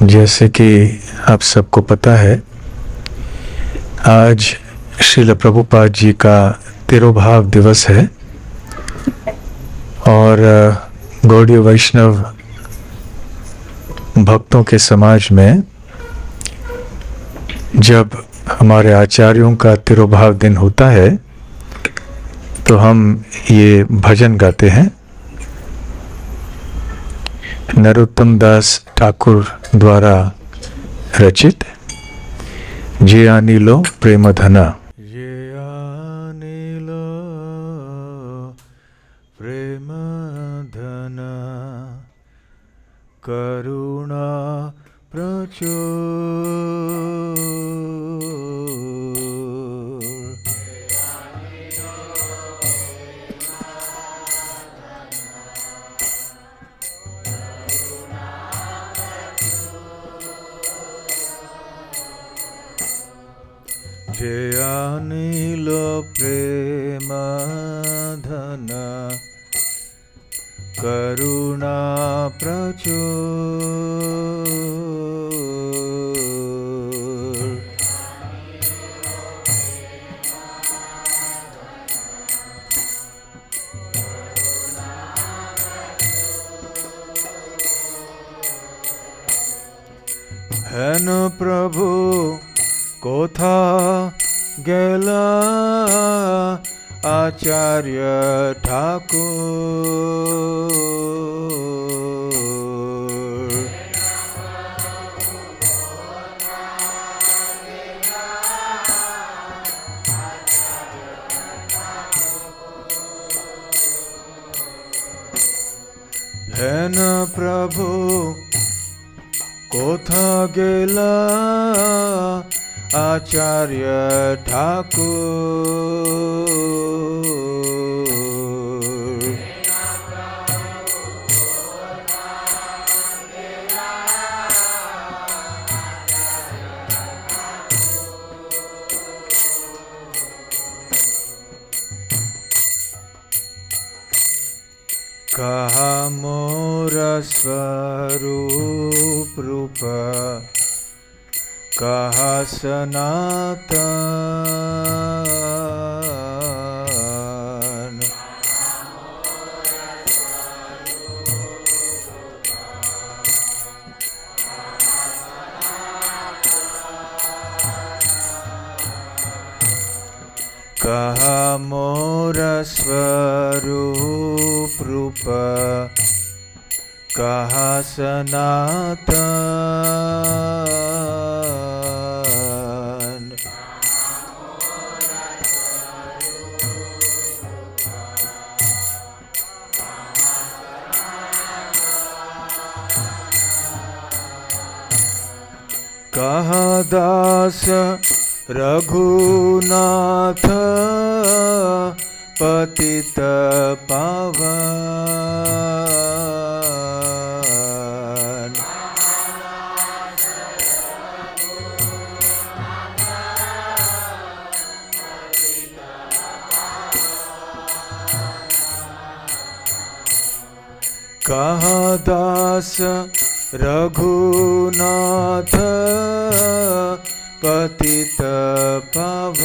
जैसे कि आप सबको पता है, आज श्रील प्रभुपाद जी का तिरुभाव दिवस है और गौड़ीय वैष्णव भक्तों के समाज में जब हमारे आचार्यों का तिरुभाव दिन होता है तो हम ये भजन गाते हैं। नरोत्तम दास ठाकुर द्वारा रचित जे आनिलो प्रेम धना। ये आनिलो प्रेम धना करुणा प्रचुर जे आनिलो प्रेम धना करुणा प्रचुर हेन प्रभु कोथा गेला आचार्य ठाकुर। हेन प्रभु कोथा गेला आचार्य ठाकुर। कहा मोर स्वरूप रूप कहा सनातन। कहा मोर स्वरूप रूप कहा सनातन। कहा दास रघुनाथ पतित पावन। कहा दास रघुनाथ पतित पावन।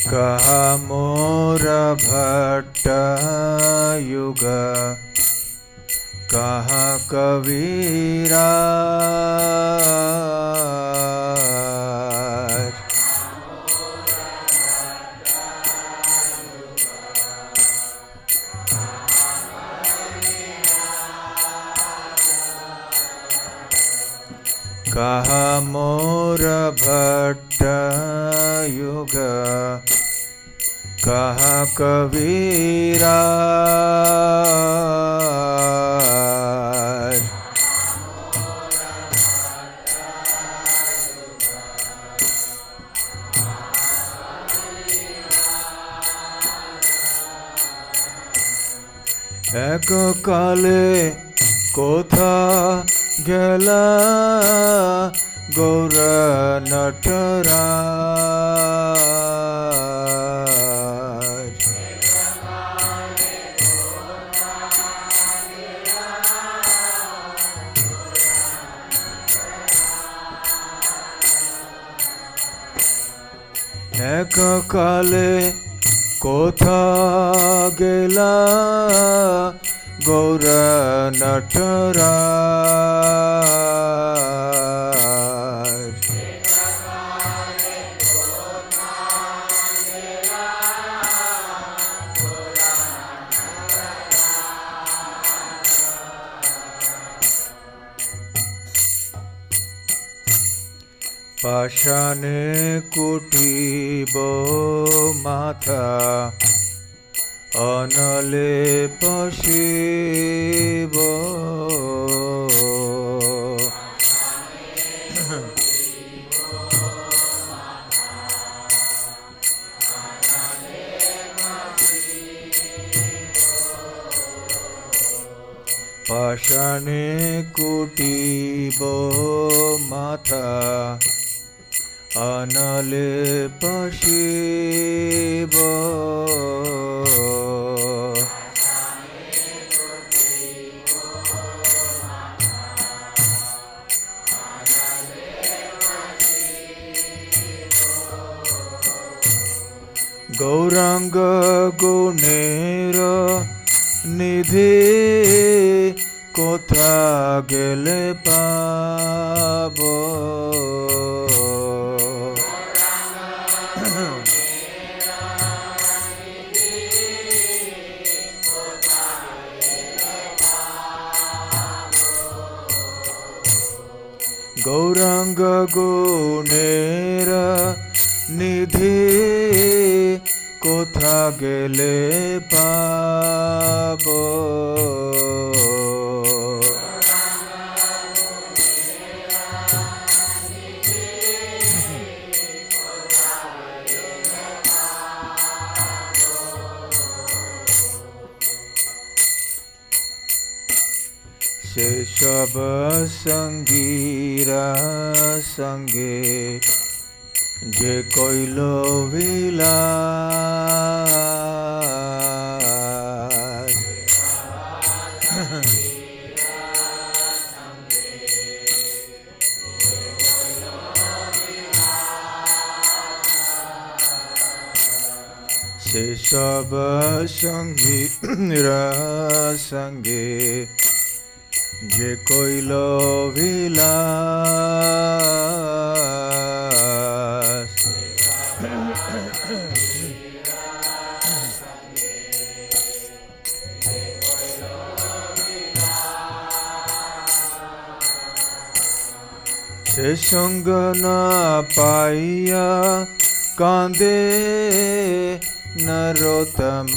कहा मोर भट्ट युग कहा कबीराज। कहा मोर भट्ट युग कहा कबीराज। एक কালে কোথা গেলা গৌর নটরাজ। এক কালে কোথা গেলা গৌর নটরাজ। পাষাণে কুটিব মাথা অনলে পশিব। পাষাণে কুটিব মাথা অনলে পশিব। গৌরাঙ্গ গুণের নিধি কোথা গেলে পাব। গৌরাঙ্গ গুণের নিধি কোথা গেলে পাব। সেসব সঙ্গীরা সঙ্গে যে কইল বিলাস। সেসব সঙ্গীরা সঙ্গে যে কইল বিলাস। সে সঙ্গ না পাইয়া কাঁদে নরোত্তম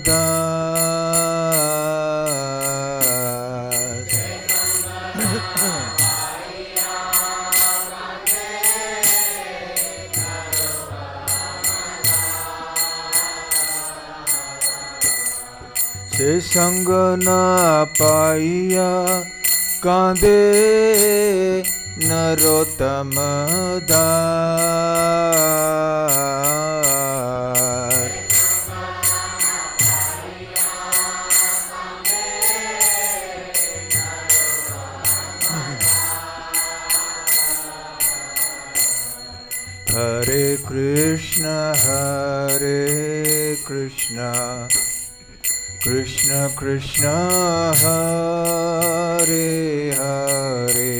দাস। সে সঙ্গ না পাইয়া কাঁদে নরোত্তম দাস। हरे कृष्ण कृष्ण कृष्ण हरे हरे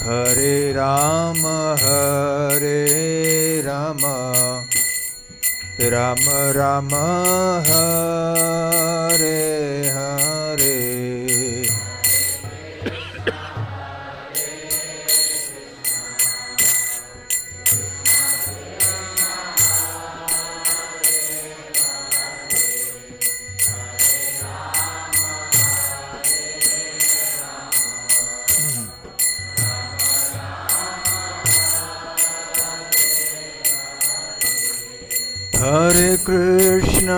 हरे राम राम राम हरे हरे। हरे Krishna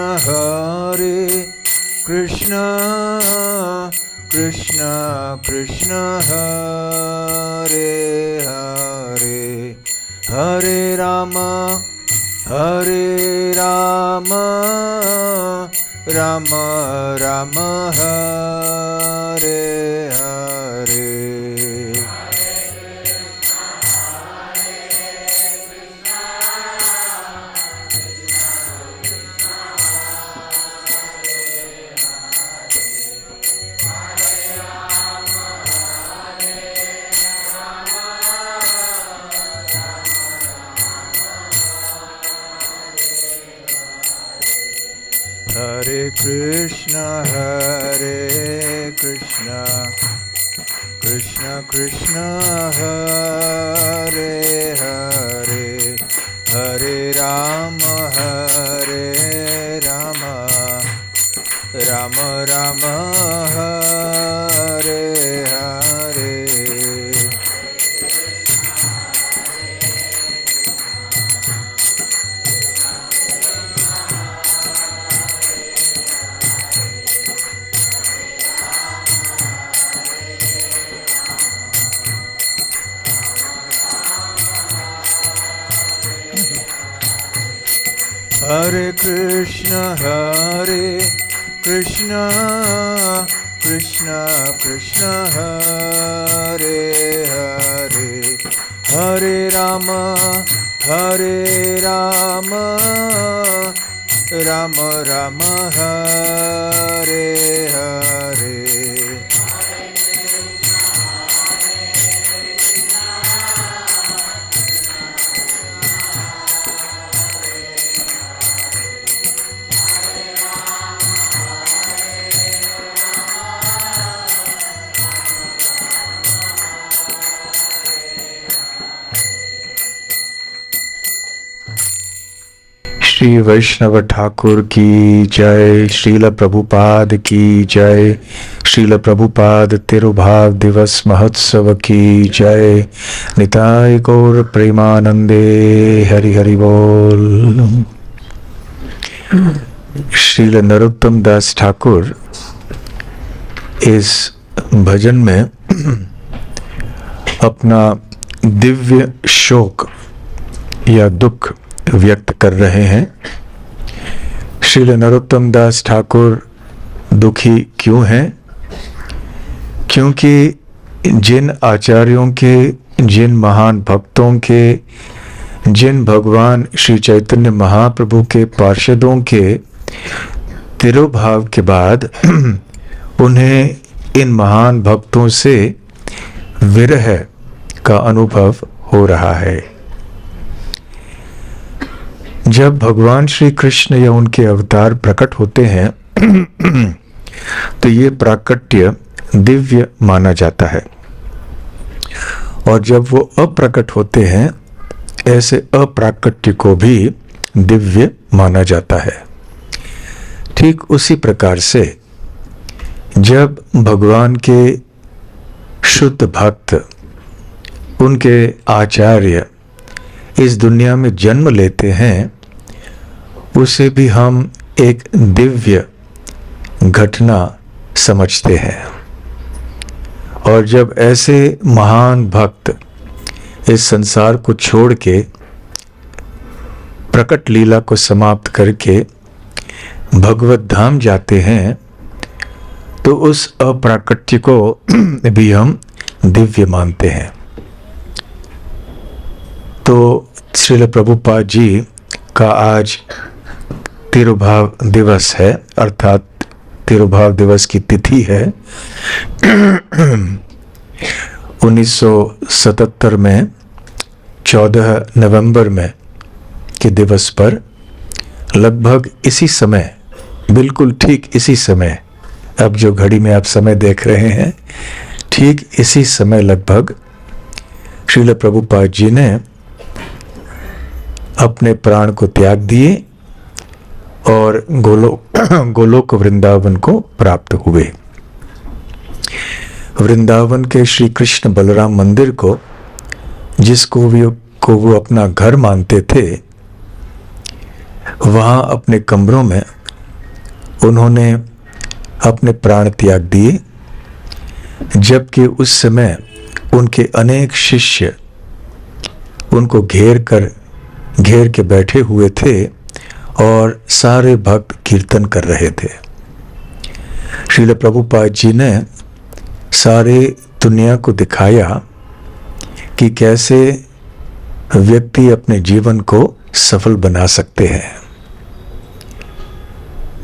Krishna Krishna Krishna Hare Hare Hare Rama Rama Rama Hare Hare Hare Krishna Krishna Krishna Hare Hare Hare Rama Rama Rama Hare Hare Hare Krishna Krishna Krishna Hare Hare Hare Rama Rama Rama Hare Hare Shri वैष्णव ठाकुर की जय, श्रील प्रभुपाद की जय, श्रील प्रभुपाद तिरुभाव दिवस महोत्सव की जय, निताय गौर प्रेमानंदे, हरि हरि बोल। श्रील नरोत्तम दास ठाकुर इस भजन में अपना दिव्य शोक या दुख व्यक्त कर रहे हैं। श्रील नरोत्तम दास ठाकुर दुखी क्यों हैं? क्योंकि जिन आचार्यों के, जिन महान भक्तों के, जिन भगवान श्री चैतन्य महाप्रभु के पार्षदों के तिरुभाव के बाद उन्हें इन महान भक्तों से विरह का अनुभव हो रहा है। जब भगवान श्री कृष्ण या उनके अवतार प्रकट होते हैं तो ये प्राकट्य दिव्य माना जाता है, और जब वो अप्रकट होते हैं ऐसे अप्राकट्य को भी दिव्य माना जाता है। ठीक उसी प्रकार से जब भगवान के शुद्ध भक्त, उनके आचार्य इस दुनिया में जन्म लेते हैं, उसे भी हम एक दिव्य घटना समझते हैं। और जब ऐसे महान भक्त इस संसार को छोड़ के प्रकट लीला को समाप्त करके भगवत धाम जाते हैं, तो उस अप्राकट्य को भी हम दिव्य मानते हैं। तो श्रील प्रभुपाद जी का आज तिरुभाव दिवस है, अर्थात तिरुभाव दिवस की तिथि है। 1977 में 14 नवंबर में के दिवस पर लगभग इसी समय, बिल्कुल ठीक इसी समय, अब जो घड़ी में आप समय देख रहे हैं, ठीक इसी समय लगभग श्रील प्रभुपाद जी ने अपने प्राण को त्याग दिए और गोलोक वृंदावन को प्राप्त हुए। वृंदावन के श्री कृष्ण बलराम मंदिर को, जिसको वो अपना घर मानते थे, वहाँ अपने कमरों में उन्होंने अपने प्राण त्याग दिए, जबकि उस समय उनके अनेक शिष्य उनको घेर के बैठे हुए थे और सारे भक्त कीर्तन कर रहे थे। श्रील प्रभुपाद जी ने सारे दुनिया को दिखाया कि कैसे व्यक्ति अपने जीवन को सफल बना सकते हैं।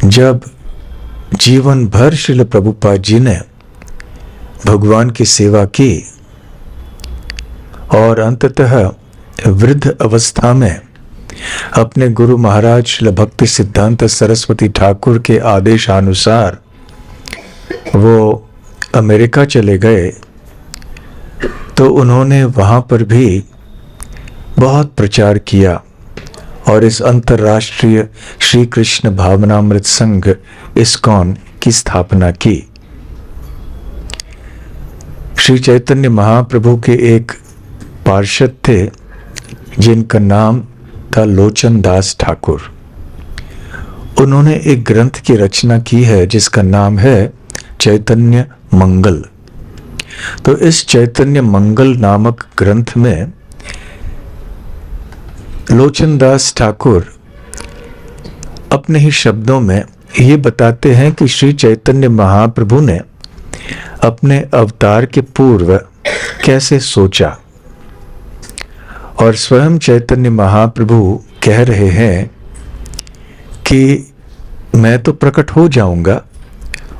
जब जीवन भर श्रील प्रभुपाद जी ने भगवान की सेवा की और अंततः वृद्ध अवस्था में अपने गुरु महाराज श्रील भक्ति सिद्धांत सरस्वती ठाकुर के आदेशानुसार वो अमेरिका चले गए, तो उन्होंने वहाँ पर भी बहुत प्रचार किया और इस अंतर्राष्ट्रीय श्री कृष्ण भावनामृत संघ इस्कॉन की स्थापना की। श्री चैतन्य महाप्रभु के एक पार्षद थे जिनका नाम था लोचन दास ठाकुर। उन्होंने एक ग्रंथ की रचना की है जिसका नाम है चैतन्य मंगल। तो इस चैतन्य मंगल नामक ग्रंथ में लोचन दास ठाकुर अपने ही शब्दों में ये बताते हैं कि श्री चैतन्य महाप्रभु ने अपने अवतार के पूर्व कैसे सोचा, और स्वयं चैतन्य महाप्रभु कह रहे हैं कि मैं तो प्रकट हो जाऊंगा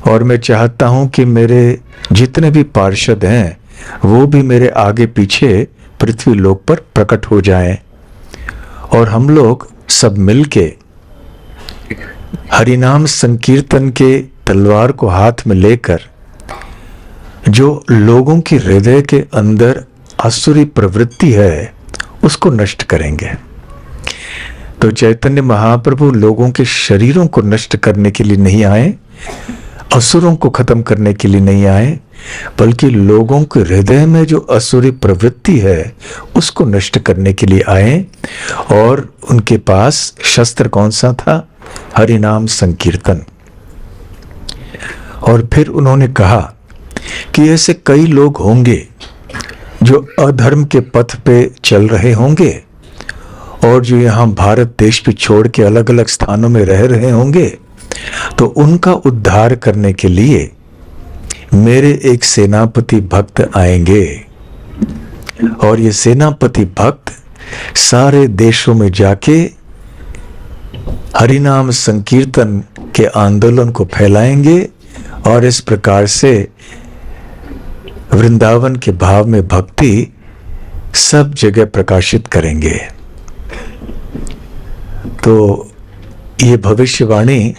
और मैं चाहता हूं कि मेरे जितने भी पार्षद हैं वो भी मेरे आगे पीछे पृथ्वी लोक पर प्रकट हो जाएं और हम लोग सब मिलके हरिनाम संकीर्तन के तलवार को हाथ में लेकर जो लोगों की हृदय के अंदर आसुरी प्रवृत्ति है उसको नष्ट करेंगे। तो चैतन्य महाप्रभु लोगों के शरीरों को नष्ट करने के लिए नहीं आए, असुरों को खत्म करने के लिए नहीं आए, बल्कि लोगों के हृदय में जो असुरी प्रवृत्ति है उसको नष्ट करने के लिए आए। और उनके पास शस्त्र कौन सा था? हरिनाम संकीर्तन। और फिर उन्होंने कहा कि ऐसे कई लोग होंगे जो अधर्म के पथ पे चल रहे होंगे और जो यहाँ भारत देश भी छोड़ के अलग अलग स्थानों में रह रहे होंगे, तो उनका उद्धार करने के लिए मेरे एक सेनापति भक्त आएंगे और ये सेनापति भक्त सारे देशों में जाके हरिनाम संकीर्तन के आंदोलन को फैलाएंगे और इस प्रकार से वृंदावन के भाव में भक्ति सब जगह प्रकाशित करेंगे। तो ये भविष्यवाणी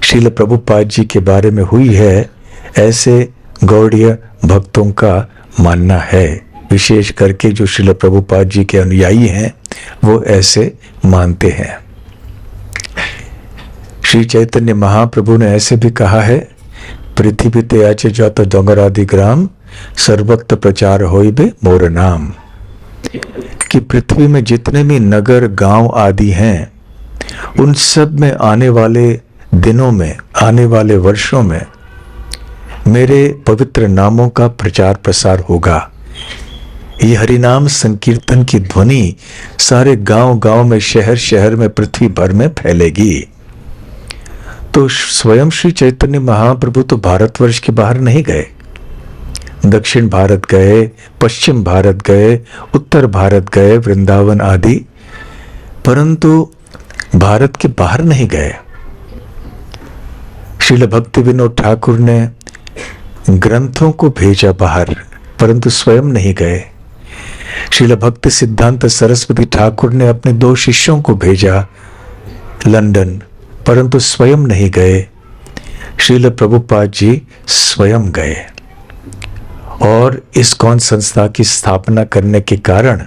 श्रील प्रभुपाद जी के बारे में हुई है, ऐसे गौड़ीय भक्तों का मानना है। विशेष करके जो श्रील प्रभुपाद जी के अनुयायी हैं वो ऐसे मानते हैं। श्री चैतन्य महाप्रभु ने ऐसे भी कहा है, पृथ्वी ते आचे जात डोंगरादि ग्राम सर्वत्र प्रचार होइबे मोर नाम, कि पृथ्वी में जितने भी नगर गांव आदि हैं उन सब में आने वाले दिनों में, आने वाले वर्षों में मेरे पवित्र नामों का प्रचार प्रसार होगा। ये हरिनाम संकीर्तन की ध्वनि सारे गांव गांव में, शहर शहर में, पृथ्वी भर में फैलेगी। तो स्वयं श्री चैतन्य महाप्रभु तो भारतवर्ष के बाहर नहीं गए, दक्षिण भारत गए, पश्चिम भारत गए, उत्तर भारत गए, वृंदावन आदि, परंतु भारत के बाहर नहीं गए। श्रील भक्ति विनोद ठाकुर ने ग्रंथों को भेजा बाहर, परंतु स्वयं नहीं गए। श्रील भक्ति सिद्धांत सरस्वती ठाकुर ने अपने 2 शिष्यों को भेजा लंदन, परंतु स्वयं नहीं गए। श्रील प्रभुपाद जी स्वयं गए और इस्कॉन संस्था की स्थापना करने के कारण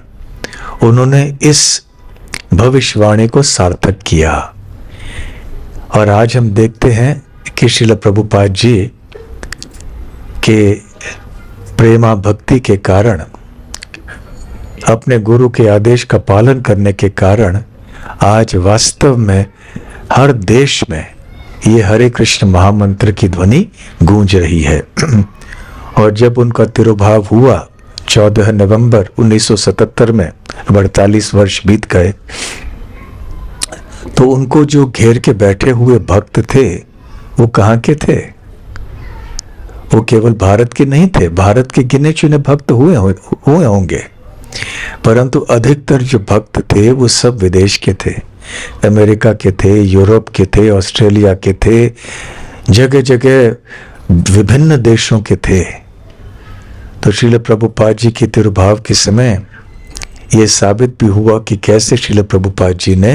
उन्होंने इस भविष्यवाणी को सार्थक किया। और आज हम देखते हैं कि श्रील प्रभुपाद जी के प्रेमा भक्ति के कारण, अपने गुरु के आदेश का पालन करने के कारण आज वास्तव में हर देश में ये हरे कृष्ण महामंत्र की ध्वनि गूंज रही है। और जब उनका तिरुभाव हुआ 14 नवंबर 1977 में, 48 वर्ष बीत गए, तो उनको जो घेर के बैठे हुए भक्त थे वो कहाँ के थे? वो केवल भारत के नहीं थे, भारत के गिने चुने भक्त हुए होंगे, परंतु अधिकतर जो भक्त थे वो सब विदेश के थे, अमेरिका के थे, यूरोप के थे, ऑस्ट्रेलिया के थे, जगह जगह विभिन्न देशों के थे। तो श्रील प्रभुपाद जी के तिरुभाव के समय ये साबित भी हुआ कि कैसे श्रील प्रभुपाद जी ने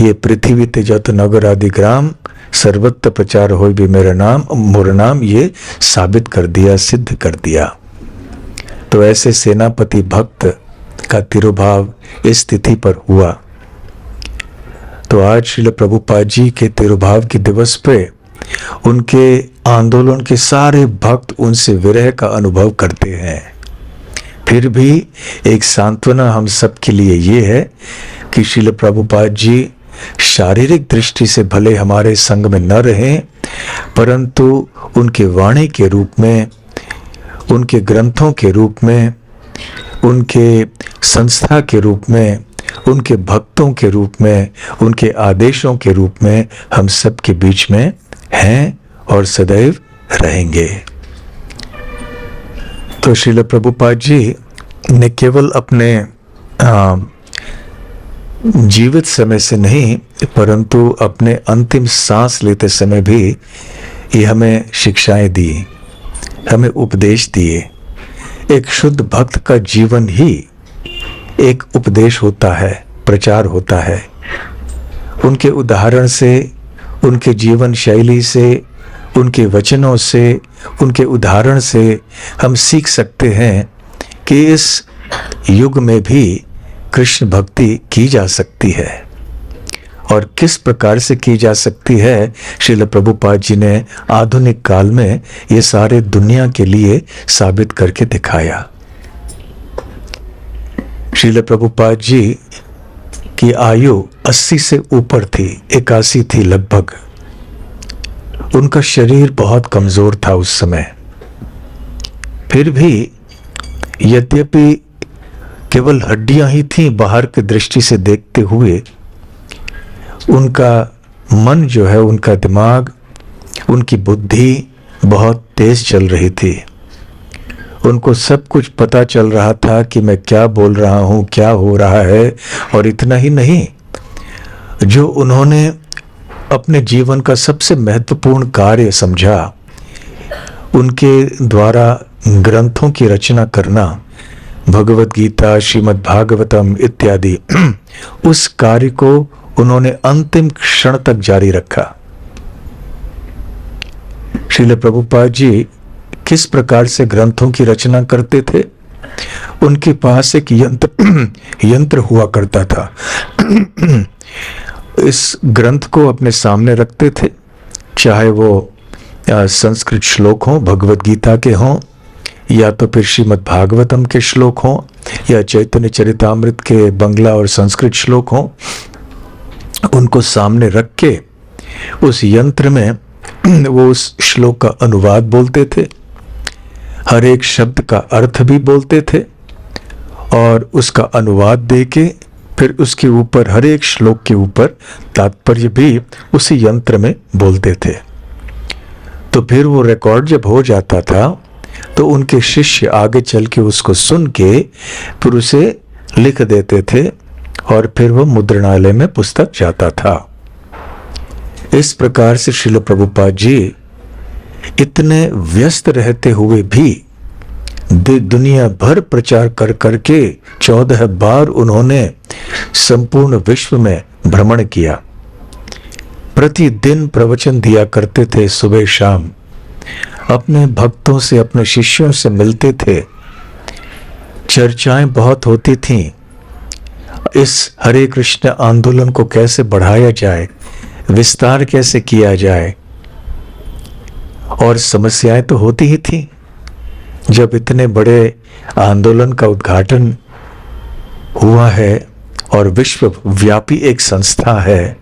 ये पृथ्वी ते जत नगर आदि ग्राम सर्वत्र प्रचार हो भी मेरा नाम मोर नाम, ये साबित कर दिया, सिद्ध कर दिया। तो ऐसे सेनापति भक्त का तिरुभाव इस तिथि पर हुआ। तो आज श्रील प्रभुपाद जी के तिरुभाव के दिवस पे उनके आंदोलन के सारे भक्त उनसे विरह का अनुभव करते हैं। फिर भी एक सांत्वना हम सब के लिए ये है कि श्रील प्रभुपाद जी शारीरिक दृष्टि से भले हमारे संग में न रहें, परंतु उनके वाणी के रूप में, उनके ग्रंथों के रूप में, उनके संस्था के रूप में, उनके भक्तों के रूप में, उनके आदेशों के रूप में हम सब के बीच में हैं और सदैव रहेंगे। तो श्रील प्रभुपाद जी ने केवल अपने जीवित समय से नहीं, परंतु अपने अंतिम सांस लेते समय भी ये हमें शिक्षाएं दी, हमें उपदेश दिए। एक शुद्ध भक्त का जीवन ही एक उपदेश होता है, प्रचार होता है। उनके उदाहरण से, उनके जीवन शैली से, उनके वचनों से, उनके उदाहरण से हम सीख सकते हैं कि इस युग में भी कृष्ण भक्ति की जा सकती है। और किस प्रकार से की जा सकती है, श्रील प्रभुपाद जी ने आधुनिक काल में ये सारे दुनिया के लिए साबित करके दिखाया। श्रील प्रभुपाद जी की आयु 80 से ऊपर थी, 81 थी लगभग। उनका शरीर बहुत कमजोर था उस समय। फिर भी यद्यपि केवल हड्डियां ही थी बाहर की दृष्टि से देखते हुए, उनका मन जो है, उनका दिमाग, उनकी बुद्धि बहुत तेज चल रही थी। उनको सब कुछ पता चल रहा था कि मैं क्या बोल रहा हूं, क्या हो रहा है। और इतना ही नहीं, जो उन्होंने अपने जीवन का सबसे महत्वपूर्ण कार्य समझा, उनके द्वारा ग्रंथों की रचना करना, भगवत गीता, श्रीमद् भागवतम इत्यादि, उस कार्य को उन्होंने अंतिम क्षण तक जारी रखा। श्रील प्रभुपाद जी किस प्रकार से ग्रंथों की रचना करते थे? उनके पास एक यंत्र हुआ करता था। इस ग्रंथ को अपने सामने रखते थे, चाहे वो संस्कृत श्लोक हों, भगवत गीता के हों, या तो फिर श्रीमद् भागवतम के श्लोक हों, या चैतन्य चरितामृत के बंगला और संस्कृत श्लोक हों, उनको सामने रख के उस यंत्र में वो उस श्लोक का अनुवाद बोलते थे, हर एक शब्द का अर्थ भी बोलते थे, और उसका अनुवाद दे के फिर उसके ऊपर, हर एक श्लोक के ऊपर तात्पर्य भी उसी यंत्र में बोलते थे। तो फिर वो रिकॉर्ड जब हो जाता था तो उनके शिष्य आगे चल के उसको सुन के फिर उसे लिख देते थे, और फिर वो मुद्रणालय में पुस्तक जाता था। इस प्रकार से श्रील प्रभुपाद जी इतने व्यस्त रहते हुए भी दुनिया भर प्रचार कर करके 14 बार उन्होंने संपूर्ण विश्व में भ्रमण किया। प्रतिदिन प्रवचन दिया करते थे, सुबह शाम अपने भक्तों से, अपने शिष्यों से मिलते थे। चर्चाएं बहुत होती थीं, इस हरे कृष्ण आंदोलन को कैसे बढ़ाया जाए, विस्तार कैसे किया जाए। और समस्याएं तो होती ही थी। जब इतने बड़े आंदोलन का उद्घाटन हुआ है और विश्व व्यापी एक संस्था है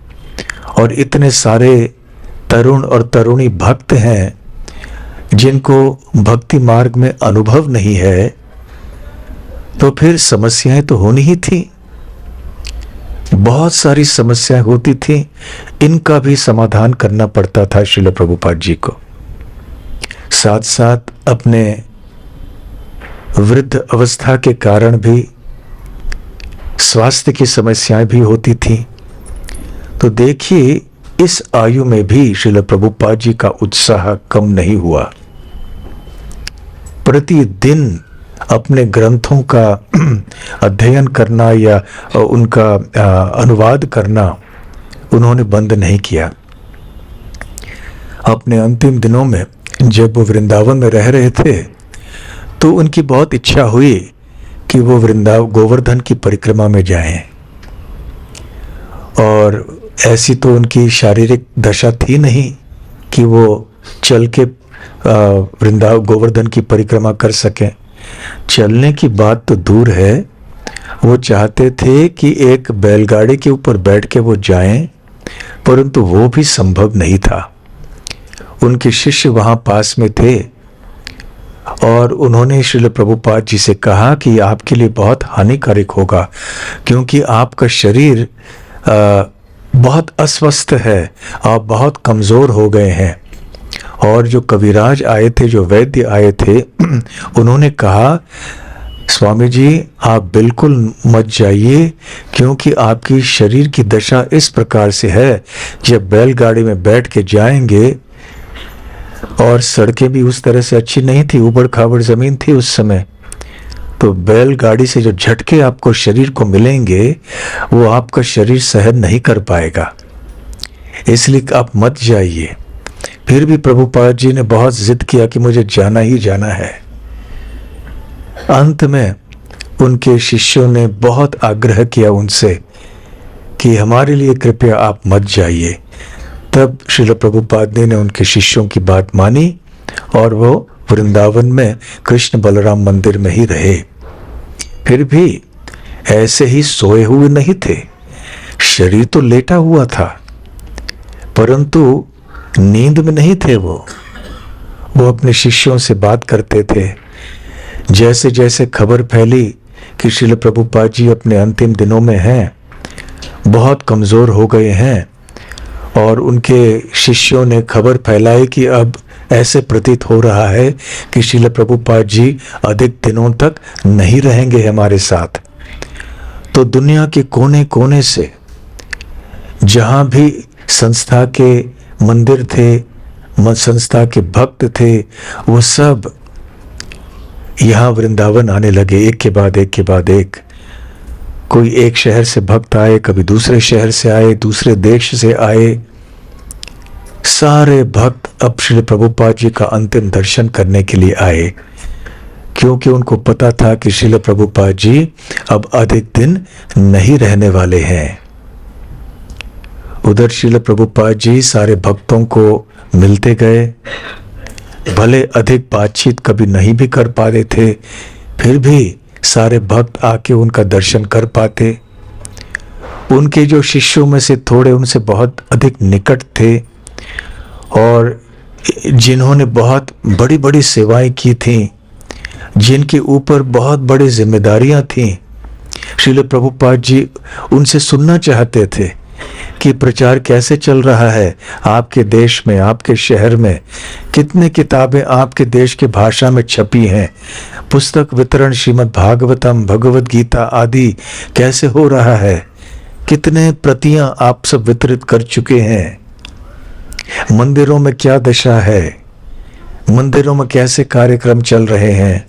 और इतने सारे तरुण और तरुणी भक्त हैं जिनको भक्ति मार्ग में अनुभव नहीं है, तो फिर समस्याएं तो होनी ही थी। बहुत सारी समस्याएं होती थी, इनका भी समाधान करना पड़ता था श्रील प्रभुपाद जी को। साथ साथ अपने वृद्ध अवस्था के कारण भी स्वास्थ्य की समस्याएं भी होती थी। तो देखिए, इस आयु में भी श्रील प्रभुपाद जी का उत्साह कम नहीं हुआ। प्रतिदिन अपने ग्रंथों का अध्ययन करना या उनका अनुवाद करना उन्होंने बंद नहीं किया। अपने अंतिम दिनों में जब वो वृंदावन में रह रहे थे, तो उनकी बहुत इच्छा हुई कि वो गोवर्धन की परिक्रमा में जाएं। और ऐसी तो उनकी शारीरिक दशा थी नहीं कि वो चल के गोवर्धन की परिक्रमा कर सकें। चलने की बात तो दूर है, वो चाहते थे कि एक बैलगाड़ी के ऊपर बैठ के वो जाएं, परंतु वो भी संभव नहीं था। उनके शिष्य वहां पास में थे और उन्होंने श्रील प्रभुपाद जी से कहा कि आपके लिए बहुत हानिकारक होगा, क्योंकि आपका शरीर बहुत अस्वस्थ है, आप बहुत कमज़ोर हो गए हैं। और जो कविराज आए थे, जो वैद्य आए थे, उन्होंने कहा स्वामी जी आप बिल्कुल मत जाइए, क्योंकि आपकी शरीर की दशा इस प्रकार से है, जब बैलगाड़ी में बैठ के जाएंगे, और सड़कें भी उस तरह से अच्छी नहीं थी, ऊबड़ खाबड़ ज़मीन थी उस समय, तो बैलगाड़ी से जो झटके आपको शरीर को मिलेंगे वो आपका शरीर सहन नहीं कर पाएगा, इसलिए आप मत जाइए। फिर भी प्रभुपाद जी ने बहुत जिद किया कि मुझे जाना ही जाना है। अंत में उनके शिष्यों ने बहुत आग्रह किया उनसे कि हमारे लिए कृपया आप मत जाइए। तब श्रील प्रभुपाद ने उनके शिष्यों की बात मानी और वो वृंदावन में कृष्ण बलराम मंदिर में ही रहे। फिर भी ऐसे ही सोए हुए नहीं थे, शरीर तो लेटा हुआ था, परंतु नींद में नहीं थे। वो अपने शिष्यों से बात करते थे। जैसे जैसे खबर फैली कि श्रील प्रभुपाद जी अपने अंतिम दिनों में हैं, बहुत कमज़ोर हो गए हैं, और उनके शिष्यों ने खबर फैलाई कि अब ऐसे प्रतीत हो रहा है कि श्रील प्रभुपाद जी अधिक दिनों तक नहीं रहेंगे हमारे साथ। तो दुनिया के कोने कोने से जहाँ भी संस्था के मंदिर थे, संस्था के भक्त थे, वो सब यहाँ वृंदावन आने लगे, एक के बाद एक के बाद एक। कोई एक शहर से भक्त आए, कभी दूसरे शहर से आए, दूसरे देश से आए। सारे भक्त अब श्री प्रभुपाद जी का अंतिम दर्शन करने के लिए आए, क्योंकि उनको पता था कि श्रील प्रभुपाद जी अब अधिक दिन नहीं रहने वाले हैं। उधर श्रील प्रभुपाद जी सारे भक्तों को मिलते गए। भले अधिक बातचीत कभी नहीं भी कर पाते थे, फिर भी सारे भक्त आके उनका दर्शन कर पाते। उनके जो शिष्यों में से थोड़े उनसे बहुत अधिक निकट थे और जिन्होंने बहुत बड़ी बड़ी सेवाएं की थीं, जिनके ऊपर बहुत बड़ी जिम्मेदारियां थीं, श्रील प्रभुपाद जी उनसे सुनना चाहते थे कि प्रचार कैसे चल रहा है आपके देश में, आपके शहर में, कितने किताबें आपके देश के भाषा में छपी हैं, पुस्तक वितरण श्रीमद् भागवतम, भगवद गीता आदि कैसे हो रहा है, कितने प्रतियां आप सब वितरित कर चुके हैं, मंदिरों में क्या दशा है, मंदिरों में कैसे कार्यक्रम चल रहे हैं,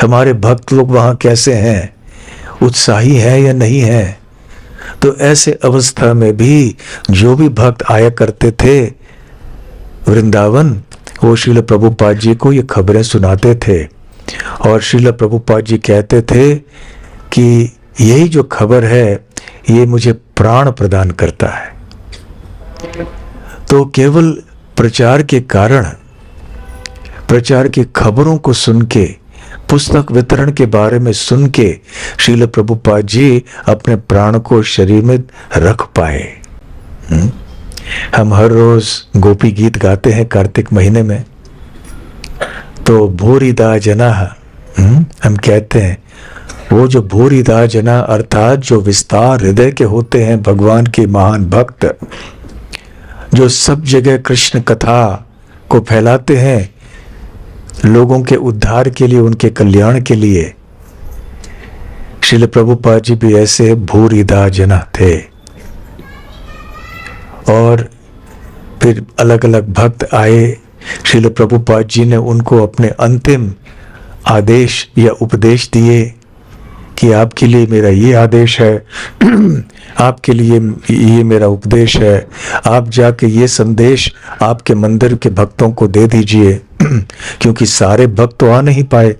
हमारे भक्त लोग वहाँ कैसे हैं, उत्साही है या नहीं है। तो ऐसे अवस्था में भी जो भी भक्त आया करते थे वृंदावन, वो श्रील प्रभुपाद जी को ये खबरें सुनाते थे और श्रील प्रभुपाद जी कहते थे कि यही जो खबर है ये मुझे प्राण प्रदान करता है। तो केवल प्रचार के कारण, प्रचार की खबरों को सुन के, पुस्तक वितरण के बारे में सुन के श्रील प्रभुपाद जी अपने प्राण को शरीर में रख पाए। हम हर रोज गोपी गीत गाते हैं कार्तिक महीने में, तो भूरिदा जना, हम कहते हैं वो जो भूरिदा जना अर्थात जो विस्तार हृदय के होते हैं भगवान के महान भक्त, जो सब जगह कृष्ण कथा को फैलाते हैं लोगों के उद्धार के लिए, उनके कल्याण के लिए। श्रील प्रभुपाद जी भी ऐसे भूरिदा जना थे। और फिर अलग अलग भक्त आए, श्रील प्रभुपाद जी ने उनको अपने अंतिम आदेश या उपदेश दिए कि आपके लिए मेरा ये आदेश है, आपके लिए ये मेरा उपदेश है, आप जाके ये संदेश आपके मंदिर के भक्तों को दे दीजिए। क्योंकि सारे भक्त तो आ नहीं पाए,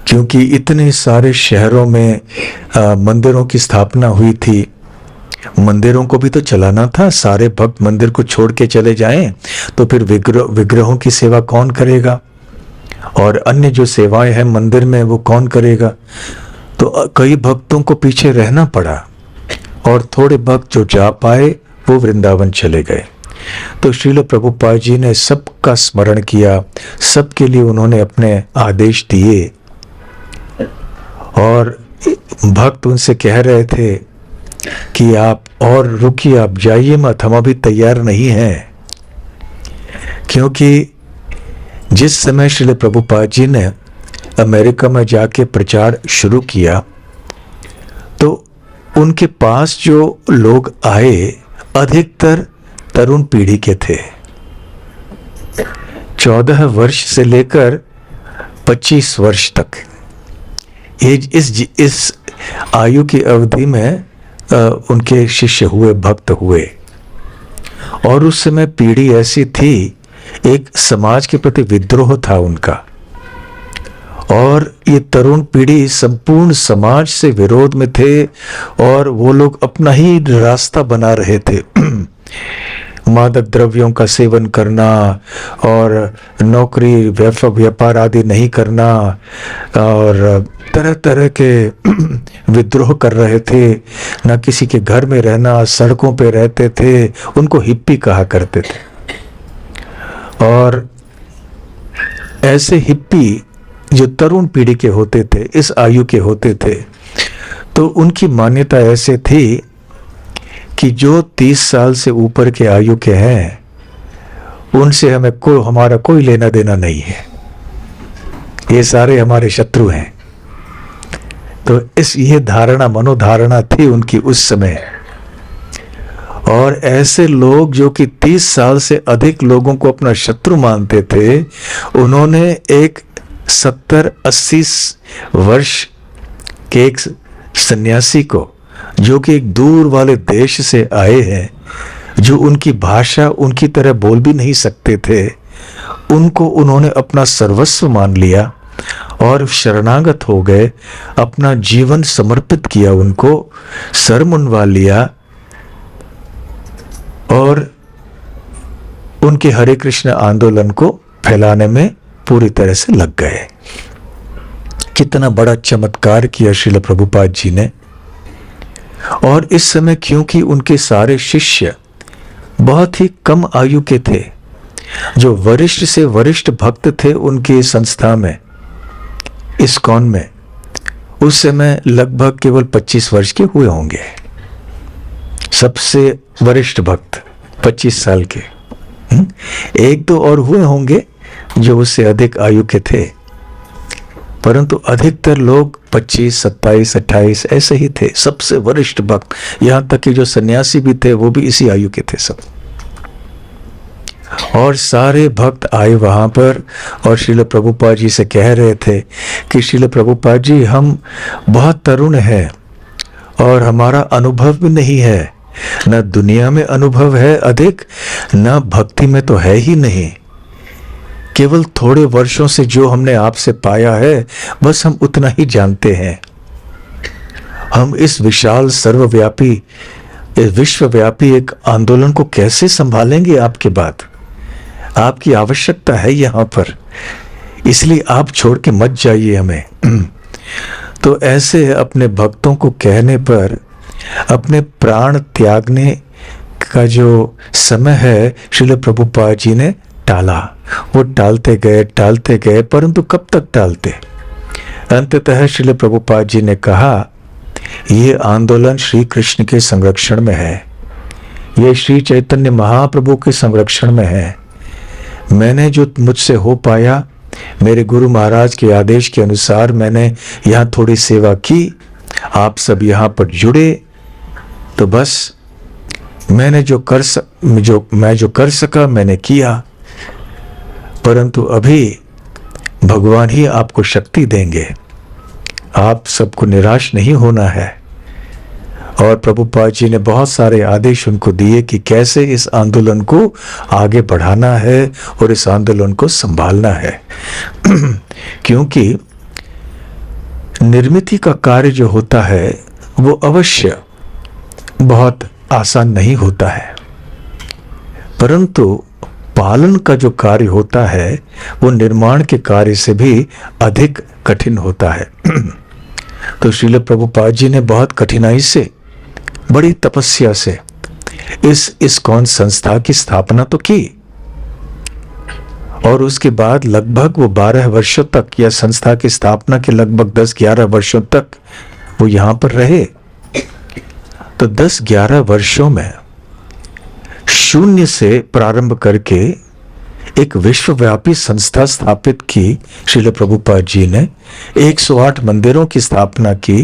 क्योंकि इतने सारे शहरों में मंदिरों की स्थापना हुई थी, मंदिरों को भी तो चलाना था। सारे भक्त मंदिर को छोड़ के चले जाएं तो फिर विग्रहों की सेवा कौन करेगा, और अन्य जो सेवाएं हैं मंदिर में वो कौन करेगा। तो कई भक्तों को पीछे रहना पड़ा, और थोड़े भक्त जो जा पाए वो वृंदावन चले गए। तो श्रील प्रभुपाद जी ने सबका स्मरण किया, सबके लिए उन्होंने अपने आदेश दिए। और भक्त उनसे कह रहे थे कि आप और रुकिए, आप जाइए मत, हम अभी तैयार नहीं हैं। क्योंकि जिस समय श्रील प्रभुपाद जी ने अमेरिका में जाके प्रचार शुरू किया, तो उनके पास जो लोग आए अधिकतर तरुण पीढ़ी के थे। 14 वर्ष से लेकर 25 वर्ष तक इस आयु की अवधि में उनके शिष्य हुए, भक्त हुए। और उस समय पीढ़ी ऐसी थी, एक समाज के प्रति विद्रोह था उनका, और ये तरुण पीढ़ी संपूर्ण समाज से विरोध में थे, और वो लोग अपना ही रास्ता बना रहे थे। मादक द्रव्यों का सेवन करना और नौकरी व्यापार आदि नहीं करना, और तरह तरह के विद्रोह कर रहे थे। ना किसी के घर में रहना, सड़कों पे रहते थे, उनको हिप्पी कहा करते थे। और ऐसे हिप्पी जो तरुण पीढ़ी के होते थे, इस आयु के होते थे, तो उनकी मान्यता ऐसे थी कि जो 30 साल से ऊपर के आयु के हैं उनसे हमारा कोई लेना देना नहीं है, ये सारे हमारे शत्रु हैं। तो ये धारणा, मनोधारणा थी उनकी उस समय। और ऐसे लोग जो कि 30 साल से अधिक लोगों को अपना शत्रु मानते थे, उन्होंने एक 70-80 वर्ष के एक सन्यासी को, जो कि एक दूर वाले देश से आए हैं, जो उनकी भाषा उनकी तरह बोल भी नहीं सकते थे, उनको उन्होंने अपना सर्वस्व मान लिया और शरणागत हो गए, अपना जीवन समर्पित किया, उनको सर मुंडवा लिया और उनके हरे कृष्ण आंदोलन को फैलाने में पूरी तरह से लग गए। कितना बड़ा चमत्कार किया श्रील प्रभुपाद जी ने। और इस समय क्योंकि उनके सारे शिष्य बहुत ही कम आयु के थे, जो वरिष्ठ से वरिष्ठ भक्त थे उनकी संस्था में, इस्कॉन में, उस समय लगभग केवल 25 वर्ष के हुए होंगे। सबसे वरिष्ठ भक्त 25 साल के, एक दो और हुए होंगे जो उससे अधिक आयु के थे, परंतु अधिकतर लोग 25, 27, 28 ऐसे ही थे, सबसे वरिष्ठ भक्त। यहां तक कि जो सन्यासी भी थे वो भी इसी आयु के थे सब। और सारे भक्त आए वहां पर और श्रील प्रभुपाद जी से कह रहे थे कि श्रील प्रभुपाद जी, हम बहुत तरुण हैं और हमारा अनुभव भी नहीं है, न दुनिया में अनुभव है अधिक, न भक्ति में तो है ही नहीं। केवल थोड़े वर्षों से जो हमने आपसे पाया है, बस हम उतना ही जानते हैं। हम इस विशाल सर्वव्यापी, विश्वव्यापी एक आंदोलन को कैसे संभालेंगे आपके बाद? आपकी आवश्यकता है यहाँ पर, इसलिए आप छोड़ के मत जाइए हमें। तो ऐसे अपने भक्तों को कहने पर, अपने प्राण त्यागने का जो समय है श्रील प्रभुपाद जी ने टाला। वो टालते गए, परंतु कब तक टालते? अंततः श्रील प्रभुपाद जी ने कहा, ये आंदोलन श्री कृष्ण के संरक्षण में है, ये श्री चैतन्य महाप्रभु के संरक्षण में है। मैंने जो मुझसे हो पाया, मेरे गुरु महाराज के आदेश के अनुसार मैंने यहाँ थोड़ी सेवा की, आप सब यहाँ पर जुड़े, तो बस मैंने जो कर सका मैंने किया। परंतु अभी भगवान ही आपको शक्ति देंगे, आप सबको निराश नहीं होना है। और प्रभुपाद जी ने बहुत सारे आदेश उनको दिए कि कैसे इस आंदोलन को आगे बढ़ाना है और इस आंदोलन को संभालना है। क्योंकि निर्मिति का कार्य जो होता है वो अवश्य बहुत आसान नहीं होता है, परंतु पालन का जो कार्य होता है वो निर्माण के कार्य से भी अधिक कठिन होता है। तो श्रील प्रभुपाद जी ने बहुत कठिनाई से, बड़ी तपस्या से इस इस्कॉन संस्था की स्थापना तो की, और उसके बाद लगभग वो 12 वर्षों तक, या संस्था की स्थापना के लगभग 10-11 वर्षों तक वो यहां पर रहे। तो 10-11 वर्षों में शून्य से प्रारंभ करके एक विश्वव्यापी संस्था स्थापित की श्रील प्रभुपाद जी ने। 108 मंदिरों की स्थापना की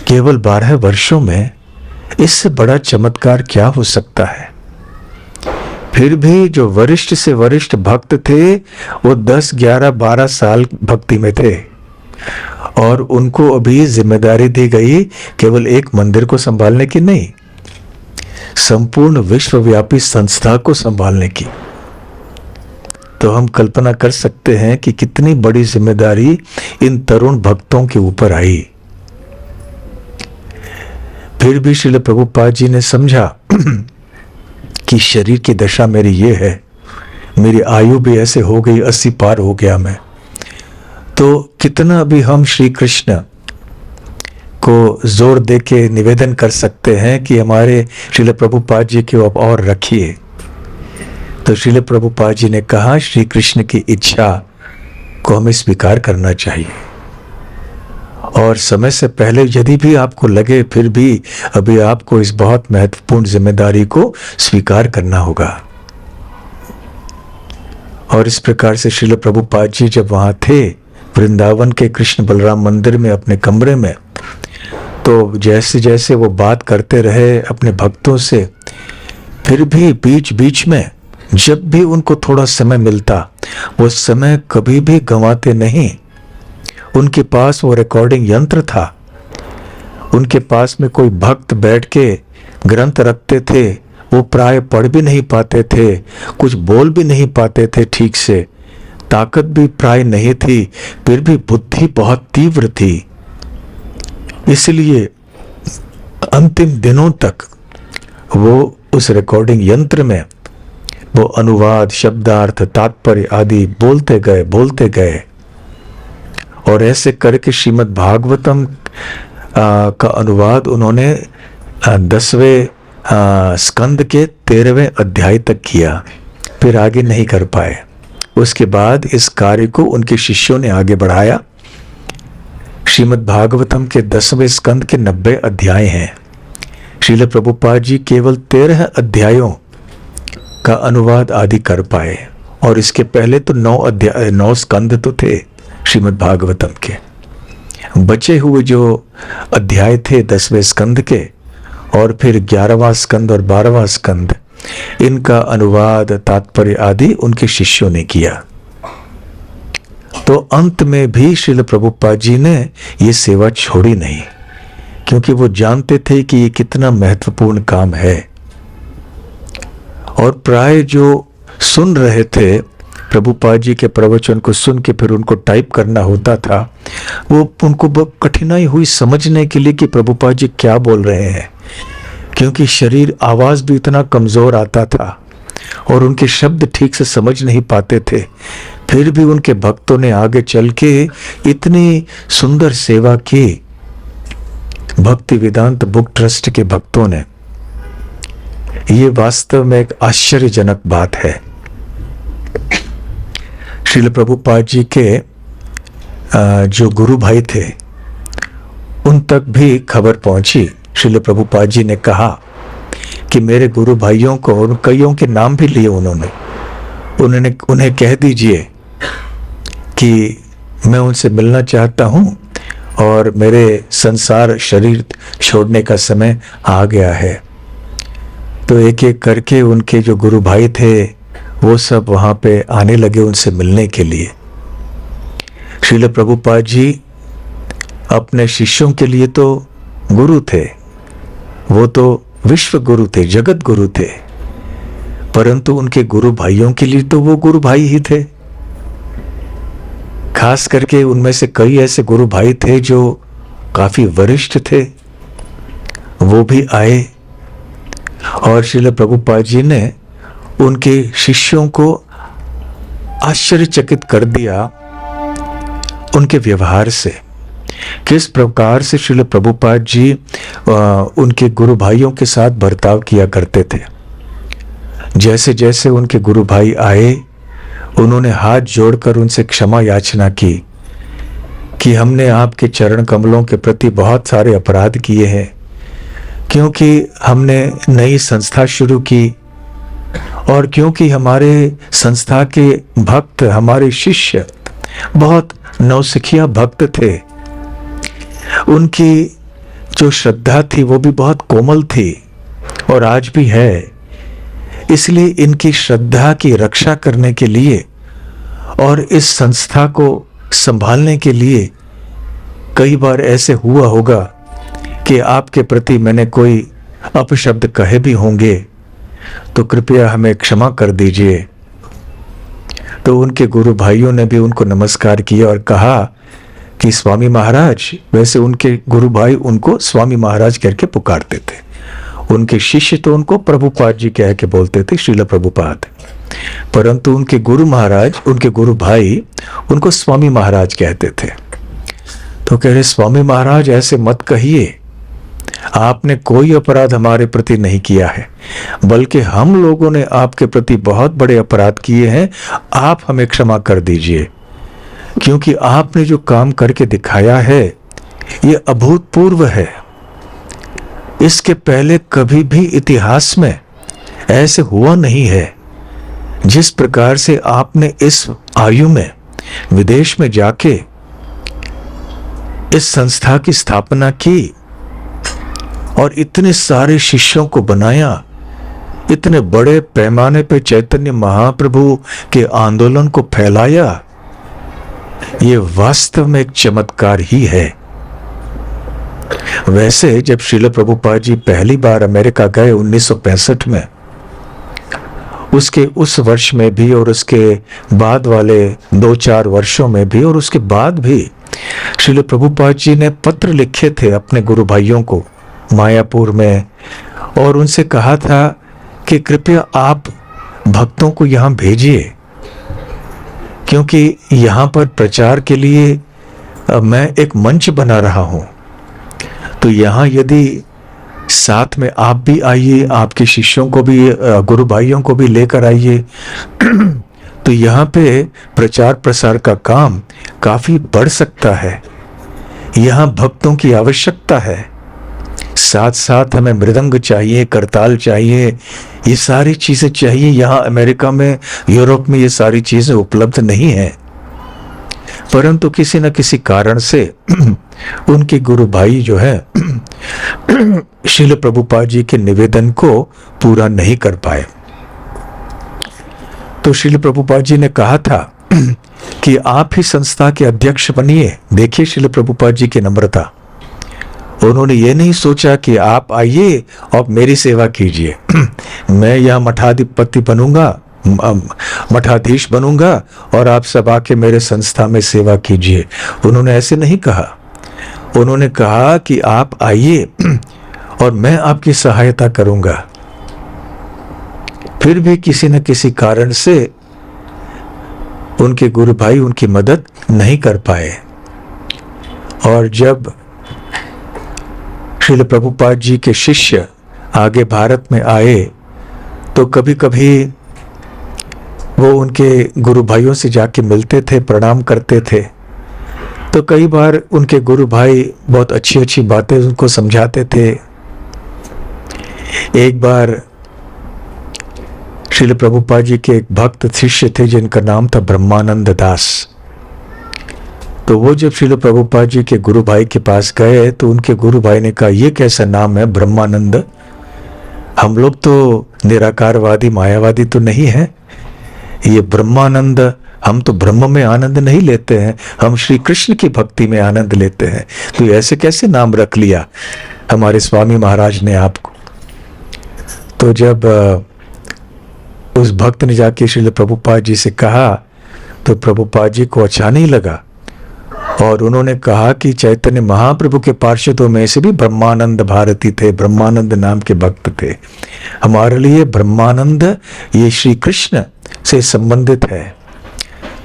केवल 12 वर्षों में। इससे बड़ा चमत्कार क्या हो सकता है? फिर भी जो वरिष्ठ से वरिष्ठ भक्त थे वो 10, 11, 12 साल भक्ति में थे, और उनको अभी जिम्मेदारी दी गई केवल एक मंदिर को संभालने की नहीं, संपूर्ण विश्वव्यापी संस्था को संभालने की। तो हम कल्पना कर सकते हैं कि कितनी बड़ी जिम्मेदारी इन तरुण भक्तों के ऊपर आई। फिर भी श्रील प्रभुपाद जी ने समझा कि शरीर की दशा मेरी ये है, मेरी आयु भी ऐसे हो गई, 80 पार हो गया मैं, तो कितना भी हम श्री कृष्ण को जोर दे के निवेदन कर सकते हैं कि हमारे श्रील प्रभुपाद जी को आप और रखिए। तो श्रील प्रभुपाद जी ने कहा, श्री कृष्ण की इच्छा को हमें स्वीकार करना चाहिए, और समय से पहले यदि भी आपको लगे फिर भी अभी आपको इस बहुत महत्वपूर्ण जिम्मेदारी को स्वीकार करना होगा। और इस प्रकार से श्रील प्रभुपाद जी जब वहां थे वृंदावन के कृष्ण बलराम मंदिर में अपने कमरे में, तो जैसे जैसे वो बात करते रहे अपने भक्तों से, फिर भी बीच बीच में जब भी उनको थोड़ा समय मिलता वो समय कभी भी गंवाते नहीं। उनके पास वो रिकॉर्डिंग यंत्र था, उनके पास में कोई भक्त बैठ के ग्रंथ रखते थे, वो प्राय पढ़ भी नहीं पाते थे, कुछ बोल भी नहीं पाते थे ठीक से, ताकत भी प्राय नहीं थी, फिर भी बुद्धि बहुत तीव्र थी। इसलिए अंतिम दिनों तक वो उस रिकॉर्डिंग यंत्र में वो अनुवाद, शब्दार्थ, तात्पर्य आदि बोलते गए, और ऐसे करके श्रीमद् भागवतम का अनुवाद उन्होंने 10वें स्कंद के 13वें अध्याय तक किया, फिर आगे नहीं कर पाए। उसके बाद इस कार्य को उनके शिष्यों ने आगे बढ़ाया। श्रीमद् भागवतम के 10वें स्कंद के 90 अध्याय हैं। श्रील प्रभुपाद जी केवल 13 अध्यायों का अनुवाद आदि कर पाए, और इसके पहले तो 9 स्कंद तो थे श्रीमद् भागवतम के। बचे हुए जो अध्याय थे 10वें स्कंद के, और फिर 11वां स्कंद और 12वां स्कंद, इनका अनुवाद, तात्पर्य आदि उनके शिष्यों ने किया। तो अंत में भी श्रील प्रभुपाद जी ने ये सेवा छोड़ी नहीं, क्योंकि वो जानते थे कि ये कितना महत्वपूर्ण काम है। और प्राय जो सुन रहे थे प्रभुपाद जी के प्रवचन को सुन के फिर उनको टाइप करना होता था, वो उनको बहुत कठिनाई हुई समझने के लिए कि प्रभुपाद जी क्या बोल रहे हैं, क्योंकि शरीर आवाज भी इतना कमजोर आता था और उनके शब्द ठीक से समझ नहीं पाते थे। फिर भी उनके भक्तों ने आगे चल के इतनी सुंदर सेवा की, भक्ति वेदांत बुक ट्रस्ट के भक्तों ने, ये वास्तव में एक आश्चर्यजनक बात है। श्रील प्रभुपाद जी के जो गुरु भाई थे उन तक भी खबर पहुंची। श्रील प्रभुपाद जी ने कहा कि मेरे गुरु भाइयों को, उन कईयों के नाम भी लिए उन्हें कह दीजिए कि मैं उनसे मिलना चाहता हूं और मेरे संसार शरीर छोड़ने का समय आ गया है। तो एक एक करके उनके जो गुरु भाई थे वो सब वहाँ पे आने लगे उनसे मिलने के लिए। श्रील प्रभुपाद जी अपने शिष्यों के लिए तो गुरु थे, वो तो विश्व गुरु थे, जगत गुरु थे, परंतु उनके गुरु भाइयों के लिए तो वो गुरु भाई ही थे। खास करके उनमें से कई ऐसे गुरु भाई थे जो काफी वरिष्ठ थे, वो भी आए और श्रील प्रभुपाद जी ने उनके शिष्यों को आश्चर्यचकित कर दिया उनके व्यवहार से। किस प्रकार से श्रील प्रभुपाद जी उनके गुरु भाइयों के साथ बर्ताव किया करते थे। जैसे जैसे उनके गुरु भाई आए, उन्होंने हाथ जोड़कर उनसे क्षमा याचना की कि हमने आपके चरण कमलों के प्रति बहुत सारे अपराध किए हैं, क्योंकि हमने नई संस्था शुरू की और क्योंकि हमारे संस्था के भक्त, हमारे शिष्य बहुत नौसिखिया भक्त थे। उनकी जो श्रद्धा थी वो भी बहुत कोमल थी और आज भी है। इसलिए इनकी श्रद्धा की रक्षा करने के लिए और इस संस्था को संभालने के लिए कई बार ऐसे हुआ होगा कि आपके प्रति मैंने कोई अपशब्द कहे भी होंगे, तो कृपया हमें क्षमा कर दीजिए। तो उनके गुरु भाइयों ने भी उनको नमस्कार किया और कहा कि स्वामी महाराज, वैसे उनके गुरु भाई उनको स्वामी महाराज करके पुकारते थे। उनके शिष्य तो उनको प्रभुपाद जी कह के बोलते थे, श्रील प्रभुपाद, परंतु उनके गुरु महाराज, उनके गुरु भाई उनको स्वामी महाराज कहते थे। तो कह रहे, स्वामी महाराज ऐसे मत कहिए, आपने कोई अपराध हमारे प्रति नहीं किया है, बल्कि हम लोगों ने आपके प्रति बहुत बड़े अपराध किए हैं। आप हमें क्षमा कर दीजिए, क्योंकि आपने जो काम करके दिखाया है ये अभूतपूर्व है। इसके पहले कभी भी इतिहास में ऐसे हुआ नहीं है। जिस प्रकार से आपने इस आयु में विदेश में जाके इस संस्था की स्थापना की और इतने सारे शिष्यों को बनाया, इतने बड़े पैमाने पे चैतन्य महाप्रभु के आंदोलन को फैलाया, ये वास्तव में एक चमत्कार ही है। वैसे जब श्रील प्रभुपाद जी पहली बार अमेरिका गए 1965 में, उसके उस वर्ष में भी और उसके बाद वाले 2-4 वर्षों में भी और उसके बाद भी श्रील प्रभुपाद जी ने पत्र लिखे थे अपने गुरु भाइयों को मायापुर में, और उनसे कहा था कि कृपया आप भक्तों को यहाँ भेजिए, क्योंकि यहाँ पर प्रचार के लिए मैं एक मंच बना रहा हूँ। तो यहाँ यदि साथ में आप भी आइए, आपके शिष्यों को भी, गुरु भाइयों को भी लेकर आइए, तो यहाँ पे प्रचार प्रसार का काम काफी बढ़ सकता है। यहाँ भक्तों की आवश्यकता है, साथ साथ हमें मृदंग चाहिए, करताल चाहिए, ये सारी चीजें चाहिए। यहाँ अमेरिका में, यूरोप में ये सारी चीजें उपलब्ध नहीं है, परंतु किसी न किसी कारण से उनके गुरु भाई जो है श्रील प्रभुपाद जी के निवेदन को पूरा नहीं कर पाए। तो श्रील प्रभुपाद जी ने कहा था कि आप ही संस्था के अध्यक्ष बनिए। देखिए श्रील प्रभुपाद जी की नम्रता, उन्होंने ये नहीं सोचा कि आप आइए और मेरी सेवा कीजिए, मैं यहाँ मठाधिपति बनूंगा, मठाधीश बनूंगा और आप सब आके मेरे संस्था में सेवा कीजिए। उन्होंने ऐसे नहीं कहा। उन्होंने कहा कि आप आइए और मैं आपकी सहायता करूंगा। फिर भी किसी न किसी कारण से उनके गुरु भाई उनकी मदद नहीं कर पाए, और जब श्रील प्रभुपाद जी के शिष्य आगे भारत में आए तो कभी कभी वो उनके गुरु भाइयों से जाके मिलते थे, प्रणाम करते थे। तो कई बार उनके गुरु भाई बहुत अच्छी अच्छी बातें उनको समझाते थे। एक बार श्रील प्रभुपाद जी के एक भक्त शिष्य थे जिनका नाम था ब्रह्मानंद दास। तो वो जब श्रील प्रभुपाद जी के गुरु भाई के पास गए तो उनके गुरु भाई ने कहा, ये कैसा नाम है ब्रह्मानंद, हम लोग तो निराकारवादी मायावादी तो नहीं है, ये ब्रह्मानंद, हम तो ब्रह्म में आनंद नहीं लेते हैं, हम श्री कृष्ण की भक्ति में आनंद लेते हैं, तो ऐसे कैसे नाम रख लिया हमारे स्वामी महाराज ने आपको। तो जब उस भक्त ने जाके श्रील प्रभुपाद जी से कहा तो प्रभुपाद जी को अच्छा नहीं लगा और उन्होंने कहा कि चैतन्य महाप्रभु के पार्षदों में से भी ब्रह्मानंद भारती थे, ब्रह्मानंद नाम के भक्त थे। हमारे लिए ब्रह्मानंद ये श्री कृष्ण से संबंधित है।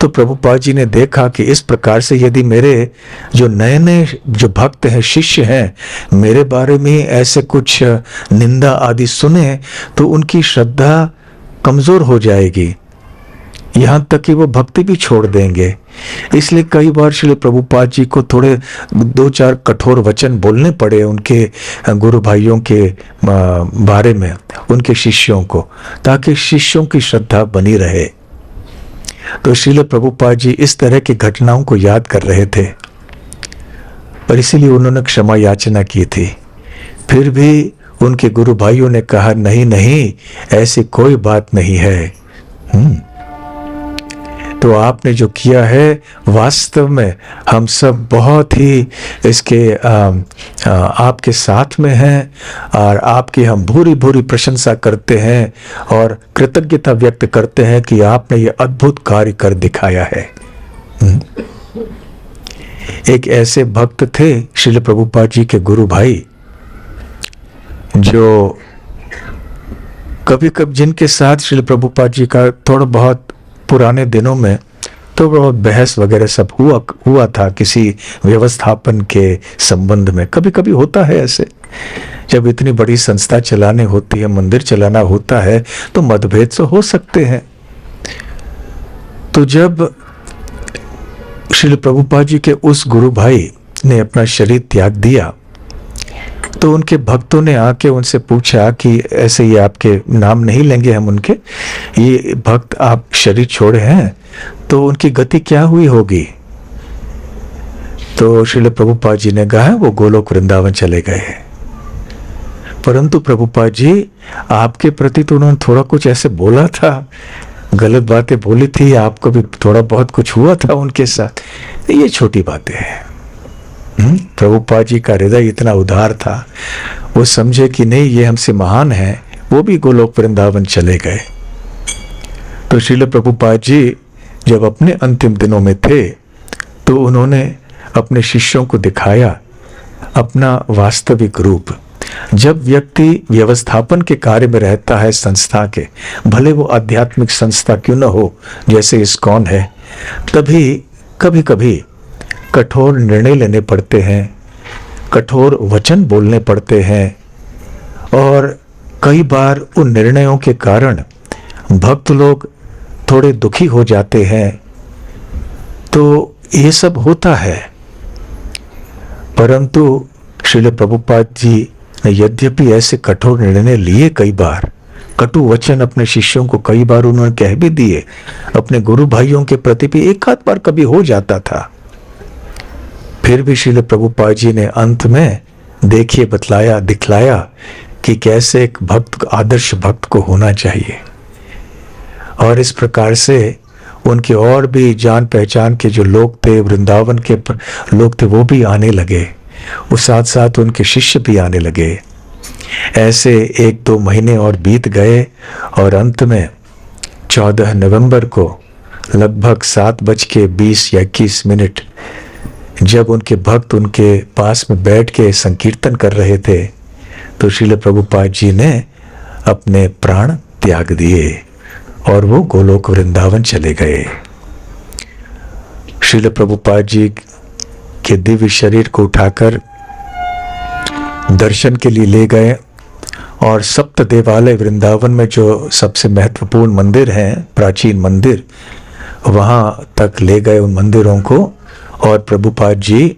तो प्रभुपाद जी ने देखा कि इस प्रकार से यदि मेरे जो नए नए जो भक्त हैं, शिष्य हैं, मेरे बारे में ऐसे कुछ निंदा आदि सुने तो उनकी श्रद्धा कमजोर हो जाएगी, यहाँ तक कि वो भक्ति भी छोड़ देंगे। इसलिए कई बार श्री प्रभुपाद जी को थोड़े 2-4 कठोर वचन बोलने पड़े उनके गुरु भाइयों के बारे में, उनके शिष्यों को, ताकि शिष्यों की श्रद्धा बनी रहे। तो श्रील प्रभुपाद जी इस तरह की घटनाओं को याद कर रहे थे और इसीलिए उन्होंने क्षमा याचना की थी। फिर भी उनके गुरु भाइयों ने कहा, नहीं नहीं, ऐसी कोई बात नहीं है। तो आपने जो किया है वास्तव में हम सब बहुत ही इसके आपके साथ में हैं और आपकी हम भूरी भूरी प्रशंसा करते हैं और कृतज्ञता व्यक्त करते हैं कि आपने ये अद्भुत कार्य कर दिखाया है। एक ऐसे भक्त थे श्रील प्रभुपाद जी के गुरु भाई, जो कभी कभी जिनके साथ श्रील प्रभुपाद जी का थोड़ा बहुत पुराने दिनों में तो बहुत बहस वगैरह सब हुआ था किसी व्यवस्थापन के संबंध में। कभी कभी होता है ऐसे, जब इतनी बड़ी संस्था चलाने होती है, मंदिर चलाना होता है, तो मतभेद तो हो सकते हैं। तो जब श्रील प्रभुपाद जी के उस गुरु भाई ने अपना शरीर त्याग दिया तो उनके भक्तों ने आके उनसे पूछा कि ऐसे ही आपके नाम नहीं लेंगे हम उनके, ये भक्त आप शरीर छोड़े हैं तो उनकी गति क्या हुई होगी। तो श्रील प्रभुपाद जी ने कहा वो गोलोक वृंदावन चले गए। परंतु प्रभुपाद जी आपके प्रति तो उन्होंने थोड़ा कुछ ऐसे बोला था, गलत बातें बोली थी, आपको भी थोड़ा बहुत कुछ हुआ था उनके साथ, ये छोटी बातें हैं। प्रभुपाद जी का हृदय इतना उदार था, वो समझे कि नहीं ये हमसे महान है, वो भी गोलोक वृंदावन चले गए। तो श्रील प्रभुपाद जी जब अपने अंतिम दिनों में थे तो उन्होंने अपने शिष्यों को दिखाया अपना वास्तविक रूप। जब व्यक्ति व्यवस्थापन के कार्य में रहता है संस्था के, भले वो आध्यात्मिक संस्था क्यों न हो जैसे इस्कॉन है, तभी कभी कभी कठोर निर्णय लेने पड़ते हैं, कठोर वचन बोलने पड़ते हैं और कई बार उन निर्णयों के कारण भक्त लोग थोड़े दुखी हो जाते हैं। तो ये सब होता है। परंतु श्रील प्रभुपाद जी ने यद्यपि ऐसे कठोर निर्णय लिए, कई बार कटु वचन अपने शिष्यों को कई बार उन्होंने कह भी दिए, अपने गुरु भाइयों के प्रति भी एक आध बार कभी हो जाता था, फिर भी श्रील प्रभुपाद जी ने अंत में देखिए बतलाया, दिखलाया कि कैसे एक भक्त, आदर्श भक्त को होना चाहिए। और इस प्रकार से उनके और भी जान पहचान के जो लोग थे, वृंदावन के लोग थे, वो भी आने लगे, उस साथ साथ उनके शिष्य भी आने लगे। ऐसे 1-2 महीने और बीत गए और अंत में 14 नवंबर को लगभग 7:20 या 21 जब उनके भक्त उनके पास में बैठ के संकीर्तन कर रहे थे तो श्रील प्रभुपाद जी ने अपने प्राण त्याग दिए और वो गोलोक वृंदावन चले गए। श्रील प्रभुपाद जी के दिव्य शरीर को उठाकर दर्शन के लिए ले गए और सप्त देवालय वृंदावन में जो सबसे महत्वपूर्ण मंदिर हैं, प्राचीन मंदिर, वहाँ तक ले गए उन मंदिरों को, और प्रभुपाद जी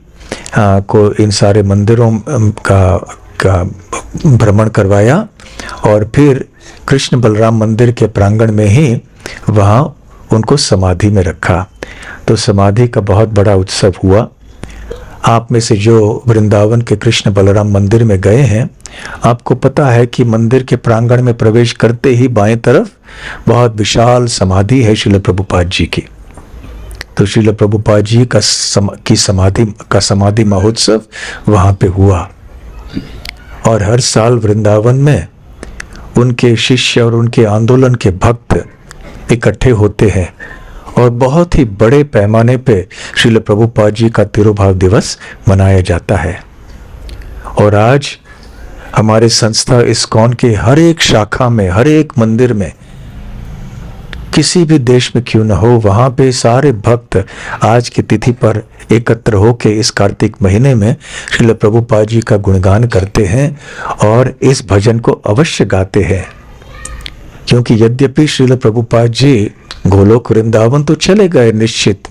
को इन सारे मंदिरों का भ्रमण करवाया, और फिर कृष्ण बलराम मंदिर के प्रांगण में ही वहाँ उनको समाधि में रखा। तो समाधि का बहुत बड़ा उत्सव हुआ। आप में से जो वृंदावन के कृष्ण बलराम मंदिर में गए हैं, आपको पता है कि मंदिर के प्रांगण में प्रवेश करते ही बाएं तरफ बहुत विशाल समाधि है श्रील प्रभुपाद जी की। तो श्रील प्रभुपाद जी का समाधि महोत्सव वहाँ पे हुआ, और हर साल वृंदावन में उनके शिष्य और उनके आंदोलन के भक्त इकट्ठे होते हैं, और बहुत ही बड़े पैमाने पे श्रील प्रभुपाद जी का तिरुभाव दिवस मनाया जाता है। और आज हमारे संस्था इस्कॉन के हर एक शाखा में, हर एक मंदिर में, किसी भी देश में क्यों न हो, वहाँ पे सारे भक्त आज की तिथि पर एकत्र होकर इस कार्तिक महीने में श्रील प्रभुपाद जी का गुणगान करते हैं और इस भजन को अवश्य गाते हैं। क्योंकि यद्यपि श्रील प्रभुपाद जी गोलोक वृंदावन तो चले गए निश्चित,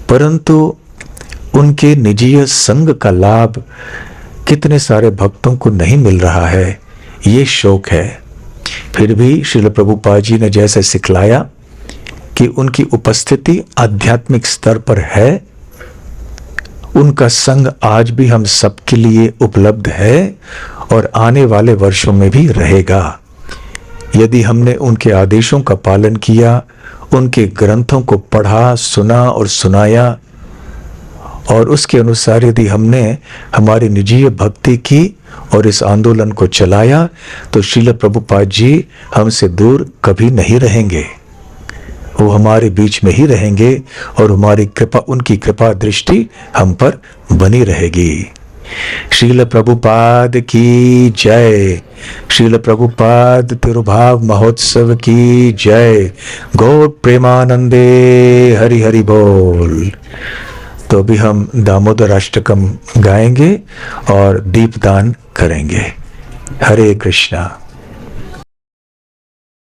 परंतु उनके निजीय संग का लाभ कितने सारे भक्तों को नहीं मिल रहा है, ये शोक है। फिर भी श्रील प्रभुपाद जी ने जैसे सिखलाया कि उनकी उपस्थिति आध्यात्मिक स्तर पर है, उनका संग आज भी हम सबके लिए उपलब्ध है और आने वाले वर्षों में भी रहेगा। यदि हमने उनके आदेशों का पालन किया, उनके ग्रंथों को पढ़ा, सुना और सुनाया, और उसके अनुसार यदि हमने हमारी निजी भक्ति की और इस आंदोलन को चलाया, तो श्रील प्रभुपाद जी हमसे दूर कभी नहीं रहेंगे। वो हमारे बीच में ही रहेंगे और हमारी कृपा, उनकी कृपा दृष्टि हम पर बनी रहेगी। श्रील प्रभुपाद की जय। श्रील प्रभुपाद तिरुभाव महोत्सव की जय। गौर प्रेमानंदे हरि हरि बोल। तो अभी हम दामोदर अष्टकम गाएंगे और दीपदान करेंगे। हरे कृष्णा।